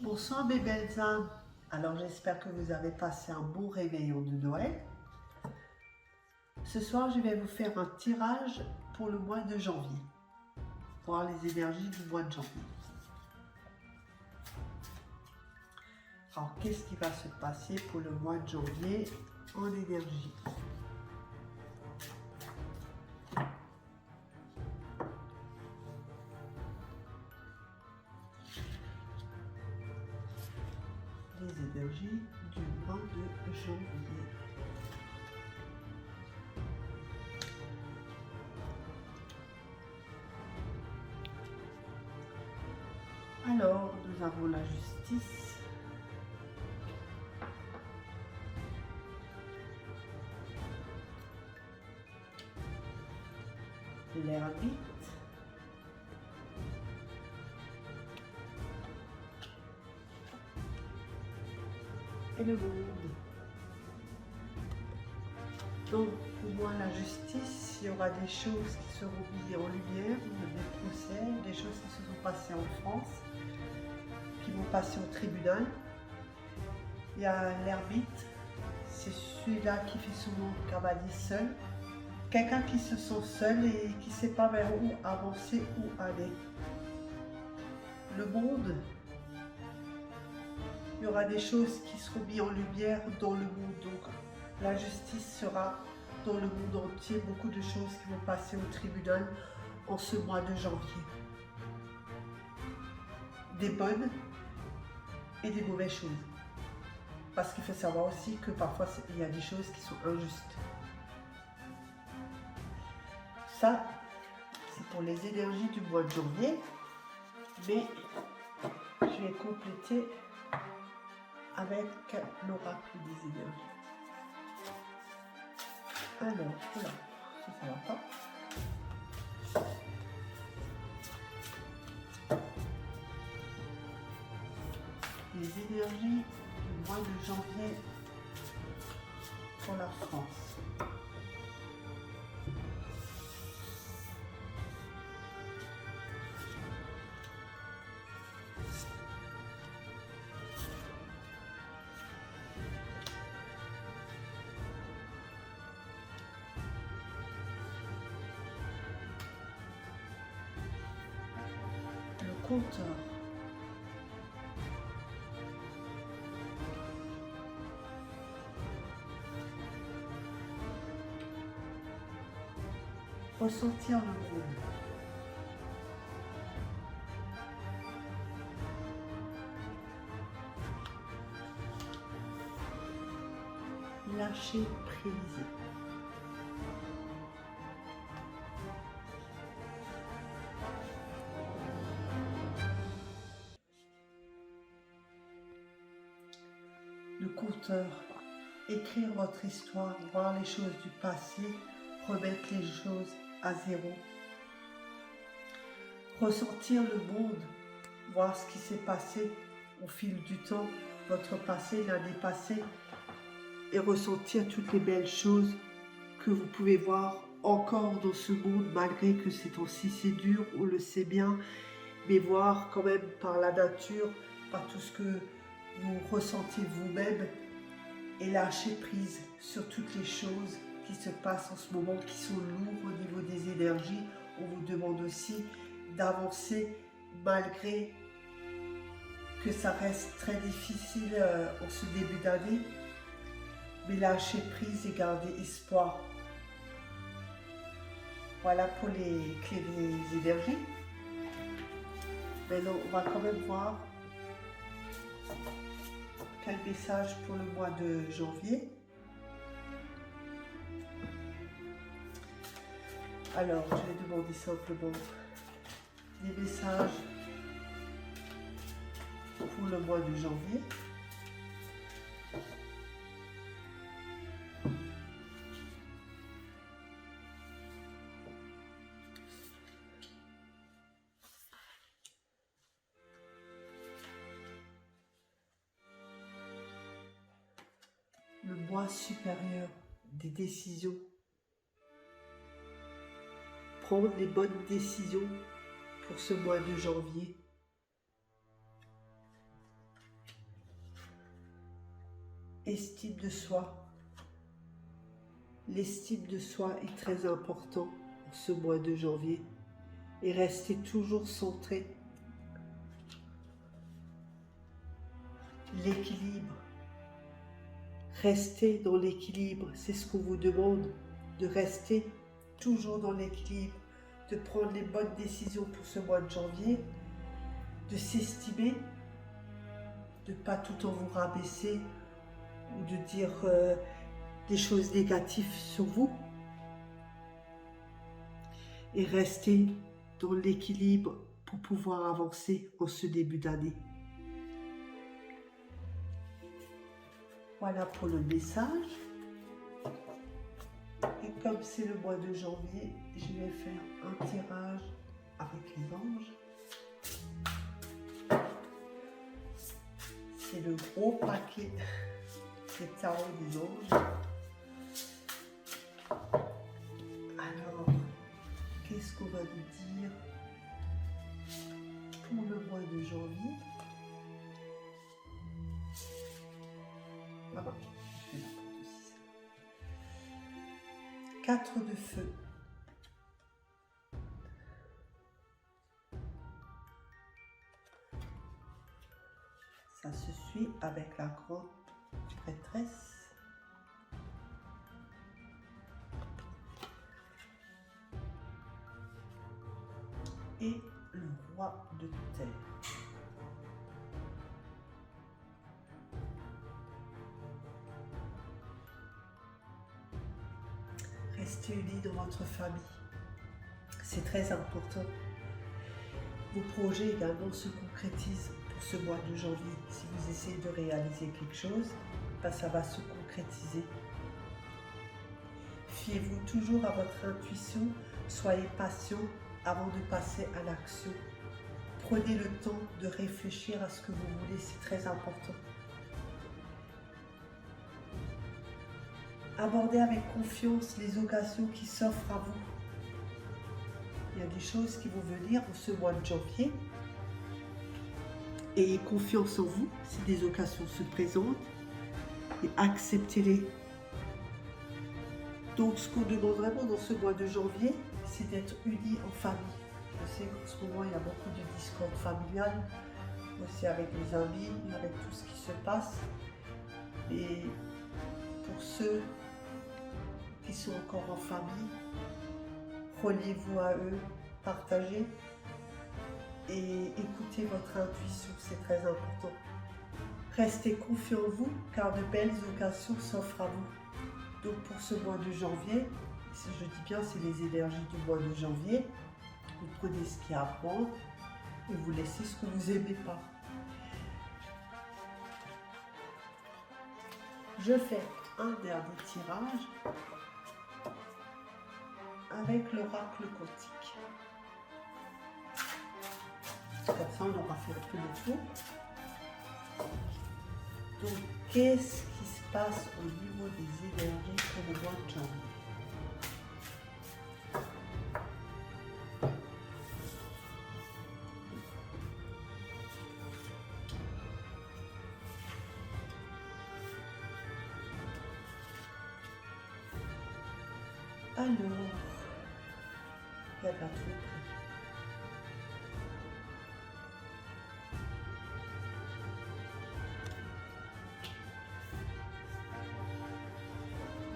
Bonsoir mes belles âmes. Alors j'espère que vous avez passé un bon réveillon de Noël. Ce soir je vais vous faire un tirage pour le mois de janvier. Voir les énergies du mois de janvier. Alors qu'est-ce qui va se passer pour le mois de janvier en énergie? Les énergies du mois de janvier. Alors, nous avons la justice, l'ermite, et le monde. Donc, pour moi, la justice, il y aura des choses qui seront mises en lumière, des procès, des choses qui se sont passées en France, qui vont passer au tribunal. Il y a l'ermite, c'est celui-là qui fait souvent cavalier seul. Quelqu'un qui se sent seul et qui ne sait pas vers où avancer, où aller. Le monde, il y aura des choses qui seront mises en lumière dans le monde. Donc, la justice sera dans le monde entier, beaucoup de choses qui vont passer au tribunal en ce mois de janvier. Des bonnes et des mauvaises choses. Parce qu'il faut savoir aussi que parfois il y a des choses qui sont injustes. Ça, c'est pour les énergies du mois de janvier, mais je vais compléter avec l'oracle des énergies. Alors, voilà, ça va pas. Les énergies du mois de janvier pour la France. Le compteur. Ressentir le monde. Lâcher prise. Le compteur. Écrire votre histoire, voir les choses du passé, remettre les choses à zéro. Ressentir le monde, voir ce qui s'est passé au fil du temps, votre passé, l'année passée, et ressentir toutes les belles choses que vous pouvez voir encore dans ce monde, malgré que ces temps-ci c'est dur, on le sait bien, mais voir quand même par la nature, par tout ce que vous ressentez vous-même, et lâcher prise sur toutes les choses qui se passent en ce moment, qui sont lourdes au niveau des énergies. On vous demande aussi d'avancer malgré que ça reste très difficile en ce début d'année, mais lâcher prise et garder espoir. Voilà pour les clés des énergies. Maintenant, on va quand même voir quel message pour le mois de janvier. Alors, je vais demander simplement des messages pour le mois de janvier. Le mois supérieur des décisions. Prendre les bonnes décisions pour ce mois de janvier. estime de soi. L'estime de soi est très important en ce mois de janvier et restez toujours centré. L'équilibre. Restez dans l'équilibre, c'est ce qu'on vous demande, de rester toujours dans l'équilibre, de prendre les bonnes décisions pour ce mois de janvier, de s'estimer, de ne pas tout en vous rabaisser ou de dire des choses négatives sur vous. Et rester dans l'équilibre pour pouvoir avancer en ce début d'année. Voilà pour le message. Et comme c'est le mois de janvier, je vais faire un tirage avec les anges. C'est le gros paquet des tarots des anges. Alors, qu'est-ce qu'on va nous dire pour le mois de janvier? Voilà, je vais la prendre aussi. 4 de feu. Ça se suit avec la grande prêtresse. Et le roi de terre. Restez unis dans votre famille. C'est très important. Vos projets également se concrétisent pour ce mois de janvier. Si vous essayez de réaliser quelque chose, ça va se concrétiser. Fiez-vous toujours à votre intuition. Soyez patient avant de passer à l'action. Prenez le temps de réfléchir à ce que vous voulez, c'est très important. Abordez avec confiance les occasions qui s'offrent à vous. Il y a des choses qui vont venir en ce mois de janvier. Ayez confiance en vous si des occasions se présentent et acceptez-les. Donc ce qu'on demande vraiment dans ce mois de janvier, c'est d'être unis en famille. Je sais qu'en ce moment, il y a beaucoup de discorde familiale, aussi avec les amis, avec tout ce qui se passe. Et pour ceux qui sont encore en famille, reliez-vous à eux, partagez et écoutez votre intuition, c'est très important. Restez confiants en vous, car de belles occasions s'offrent à vous. Donc pour ce mois de janvier, si je dis bien, c'est les énergies du mois de janvier. Vous prenez ce qu'il y a à prendre et vous laissez ce que vous n'aimez pas. Je fais un dernier tirage avec l'oracle quantique. Comme ça, on aura fait un peu le tour. Donc, qu'est-ce qui se passe au niveau des énergies pour le mois de janvier? Alors, il y a de la tromperie.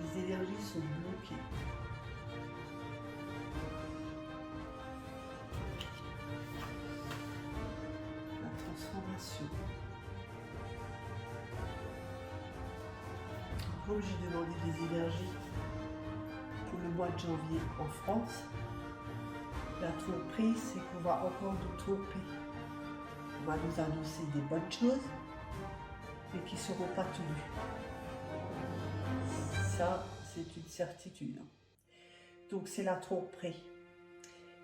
Les énergies sont bloquées. La transformation. Comme j'ai demandé des énergies pour le mois de janvier en France, la tromperie, c'est qu'on va encore nous tromper. On va nous annoncer des bonnes choses, mais qui ne seront pas tenues. Ça, c'est une certitude. Donc, c'est la tromperie.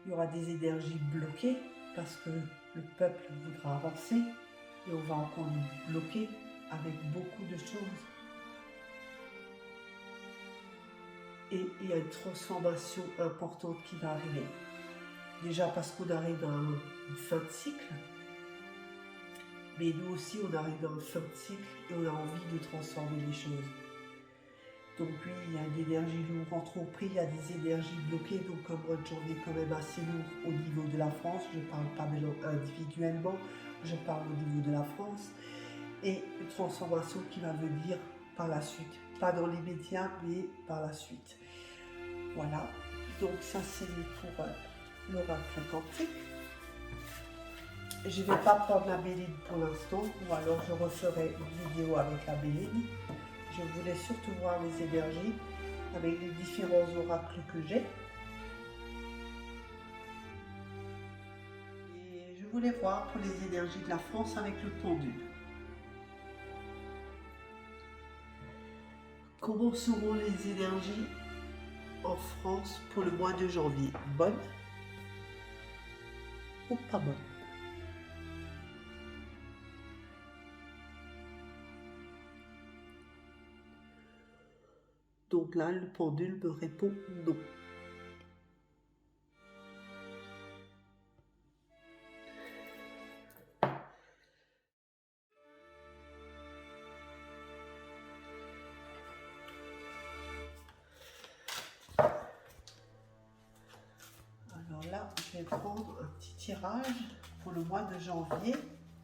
Il y aura des énergies bloquées parce que le peuple voudra avancer et on va encore nous bloquer avec beaucoup de choses. Et il y a une transformation importante qui va arriver. Déjà parce qu'on arrive à une fin de cycle. Mais nous aussi, on arrive dans un fin de cycle et on a envie de transformer les choses. Donc oui, il y a une énergie lourde entreprise, il y a des énergies bloquées, donc un mois de janvier quand même assez lourd au niveau de la France. Je ne parle pas individuellement, je parle au niveau de la France. Et une transformation qui va venir par la suite. Pas dans les médias, mais par la suite. Voilà, donc ça c'est pour l'oracle quantique. Je ne vais pas prendre la béline pour l'instant, ou alors je referai une vidéo avec la béline. Je voulais surtout voir les énergies avec les différents oracles que j'ai. Et je voulais voir pour les énergies de la France avec le pendule. Comment seront les énergies en France pour le mois de janvier? Bonnes ou pas bonnes? Donc là, le pendule me répond non. Alors là, je vais prendre un petit tirage pour le mois de janvier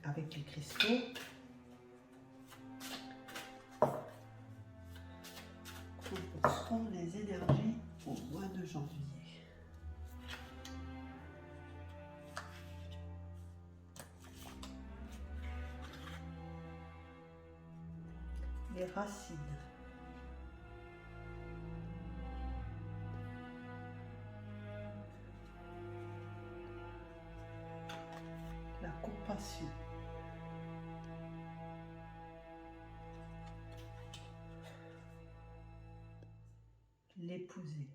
avec les cristaux. Quelles sont les énergies au mois de janvier? Les racines. La compassion. L'épouser.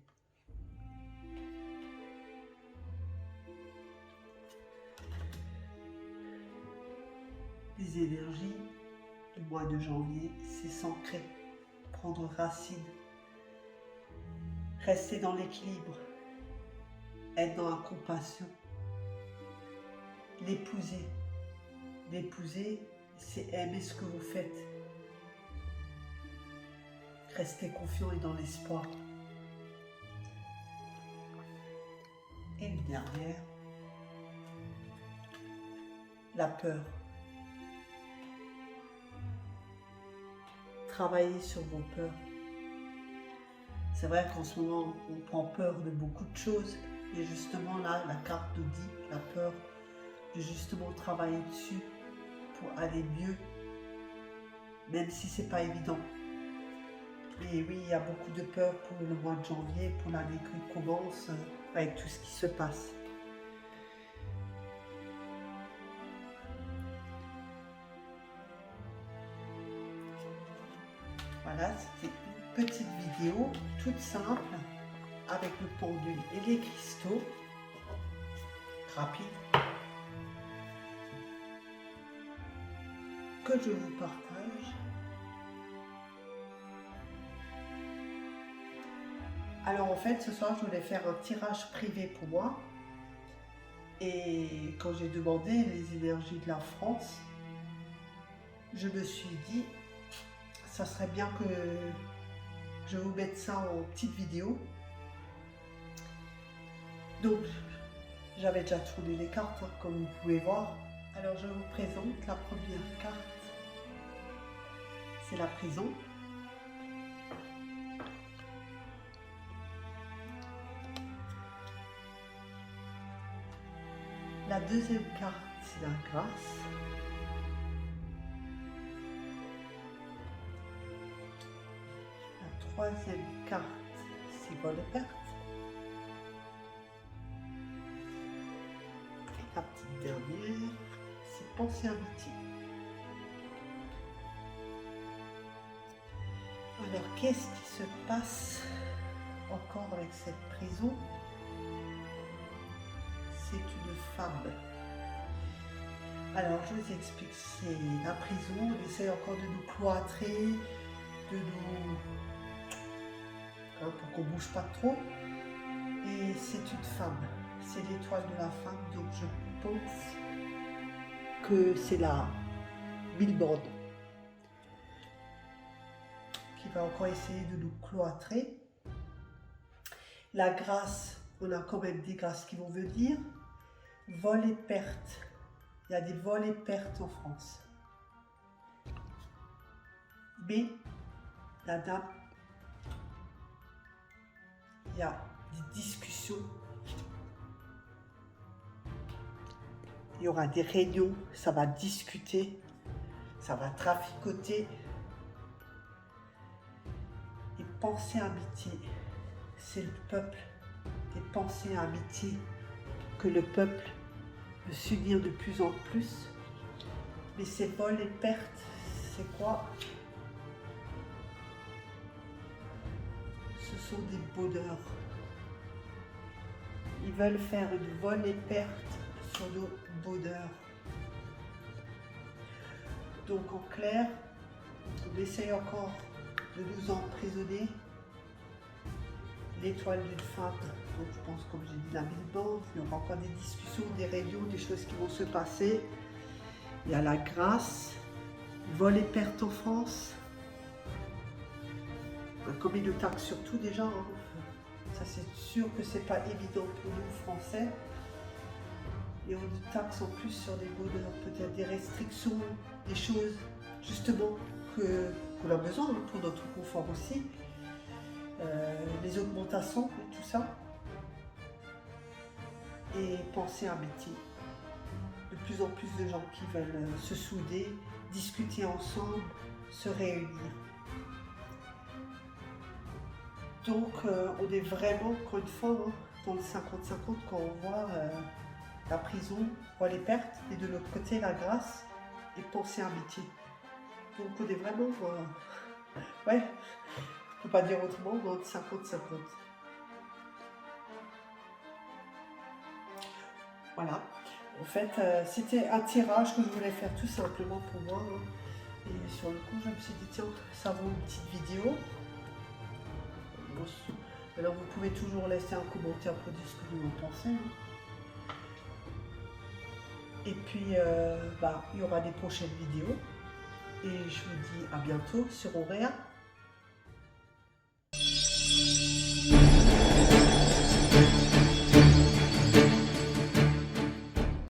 Les énergies du mois de janvier, c'est s'ancrer, prendre racine, rester dans l'équilibre, être dans la compassion. L'épouser. L'épouser, c'est aimer ce que vous faites. Rester confiant et dans l'espoir. Et une dernière, la peur. Travailler sur vos peurs. C'est vrai qu'en ce moment, on prend peur de beaucoup de choses, mais justement là, la carte nous dit la peur, de justement travailler dessus pour aller mieux, même si c'est pas évident. Et oui, il y a beaucoup de peur pour le mois de janvier, pour l'année qui commence, avec tout ce qui se passe. Voilà, c'était une petite vidéo toute simple avec le pendule et les cristaux. Rapide. Que je vous partage. Alors en fait, ce soir, je voulais faire un tirage privé pour moi. Et quand j'ai demandé les énergies de la France, je me suis dit, ça serait bien que je vous mette ça en petite vidéo. Donc, j'avais déjà tourné les cartes, hein, comme vous pouvez voir. Alors, je vous présente la première carte. C'est la prison. La deuxième carte, c'est la grâce. La troisième carte, c'est bonne perte. Et la petite dernière, c'est pensée amitié. Alors, qu'est-ce qui se passe encore avec cette prison? C'est une femme. Alors, je vous explique, c'est la prison, on essaie encore de nous cloîtrer, de nous... pour qu'on ne bouge pas trop. Et c'est une femme, c'est l'étoile de la femme, donc je pense que c'est Milborn, qui va encore essayer de nous cloîtrer. La grâce, on a quand même des grâces qui vont venir. Vol et perte. Il y a des vols et pertes en France. Mais la dame, il y a des discussions. Il y aura des réunions, ça va discuter, ça va traficoter. Et pensée amitié, c'est le peuple. Des pensées amitié que le peuple veut s'unir de plus en plus. Mais ces vols et pertes, c'est quoi? Ce sont des bonheurs. Ils veulent faire du vol et perte sur nos bonheurs. Donc en clair, on essaye encore de nous emprisonner. L'étoile d'une femme, donc je pense, comme j'ai dit, la Milborn, il y aura encore des discussions, des réunions, des choses qui vont se passer. Il y a la grâce, vol et perte en France. Comme ils nous taxent surtout déjà, hein. Ça c'est sûr que c'est pas évident pour nous Français. Et on nous taxe en plus sur des bonheurs, peut-être des restrictions, des choses justement qu'on a besoin pour notre confort aussi. Les augmentations et tout ça. Et penser à amitié. De plus en plus de gens qui veulent se souder, discuter ensemble, se réunir. Donc on est vraiment, encore une fois, hein, dans le 50-50 quand on voit la prison, on voit les pertes, et de l'autre côté la grâce et penser à amitié. Donc on est vraiment, ouais, on ne peut pas dire autrement, dans le 50-50. Voilà, en fait c'était un tirage que je voulais faire tout simplement pour moi. Hein. Et sur le coup je me suis dit tiens, ça vaut une petite vidéo. Alors vous pouvez toujours laisser un commentaire pour dire ce que vous en pensez. Hein. Et puis il y aura des prochaines vidéos. Et je vous dis à bientôt sur Auréa.